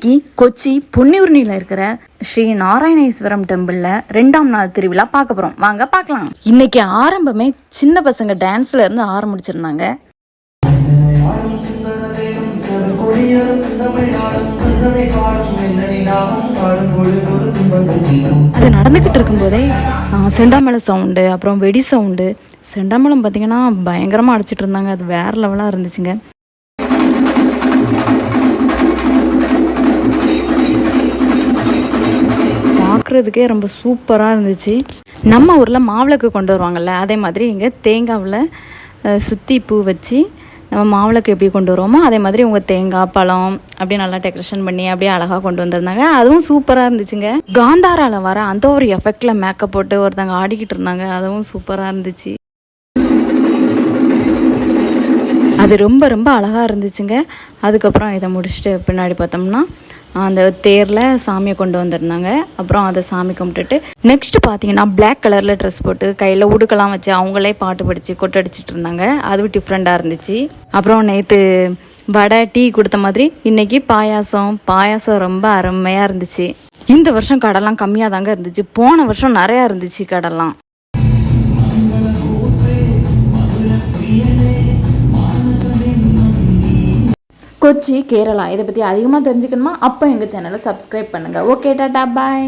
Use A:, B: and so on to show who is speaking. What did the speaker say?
A: இன்னைக்கு கொச்சி பொன்னியூர்னியில் இருக்கிற ஸ்ரீ நாராயணேஸ்வரம் டெம்பிள்ல 2ஆம் நாள் திருவிழா பார்க்க போறோம். வாங்க பார்க்கலாம். இன்னைக்கு ஆரம்பமே சின்ன பசங்க டான்ஸ்ல இருந்து ஆரம்பிச்சிருந்தாங்க. அது நடந்துகிட்டு இருக்கும்போதே செண்டாமலை சவுண்டு, அப்புறம் வெடி சவுண்டு. செண்டாமலம் பார்த்தீங்கன்னா பயங்கரமாக அடிச்சிட்டு இருந்தாங்க. அது வேற லெவலாக இருந்துச்சுங்க. பார்க்குறதுக்கே ரொம்ப சூப்பராக இருந்துச்சு. நம்ம ஊரில் மாவிளக்கு கொண்டு வருவாங்கள்ல, அதே மாதிரி இங்கே தேங்காவில் சுற்றி பூ வச்சு நம்ம மாவிளக்கு எப்படி கொண்டு வருவோமோ அதே மாதிரி உங்கள் தேங்காய் பழம் அப்படியே நல்லா டெக்கரேஷன் பண்ணி அப்படியே அழகாக கொண்டு வந்திருந்தாங்க. அதுவும் சூப்பராக இருந்துச்சுங்க. காந்தாராவில் வர அந்த ஒரு எஃபெக்டில் மேக்கப் போட்டு ஒருத்தங்க ஆடிக்கிட்டு இருந்தாங்க. அதுவும் சூப்பராக இருந்துச்சு. அது ரொம்ப ரொம்ப அழகாக இருந்துச்சுங்க. அதுக்கப்புறம் இதை முடிச்சுட்டு பின்னாடி பார்த்தோம்னா அந்த தேரில் சாமியை கொண்டு வந்திருந்தாங்க. அப்புறம் அதை சாமி கும்பிட்டுட்டு நெக்ஸ்ட்டு பார்த்தீங்கன்னா பிளாக் கலரில் ட்ரெஸ் போட்டு கையில் உடுக்கெல்லாம் வச்சு அவங்களே பாட்டு படித்து கொட்டடிச்சிட்டு இருந்தாங்க. அதுவும் டிஃப்ரெண்ட்டாக இருந்துச்சு. அப்புறம் நேற்று வடை டீ கொடுத்த மாதிரி இன்றைக்கி பாயாசம் ரொம்ப அருமையாக இருந்துச்சு. இந்த வருஷம் கடைலாம் கம்மியாக தாங்க இருந்துச்சு. போன வருஷம் நிறையா இருந்துச்சு கடைலாம். கொச்சி கேரளா இதை பற்றி அதிகமாக தெரிஞ்சுக்கணுமா? அப்போ எங்கள் சேனலை சப்ஸ்கிரைப் பண்ணுங்கள். ஓகே, டாடா, பாய்.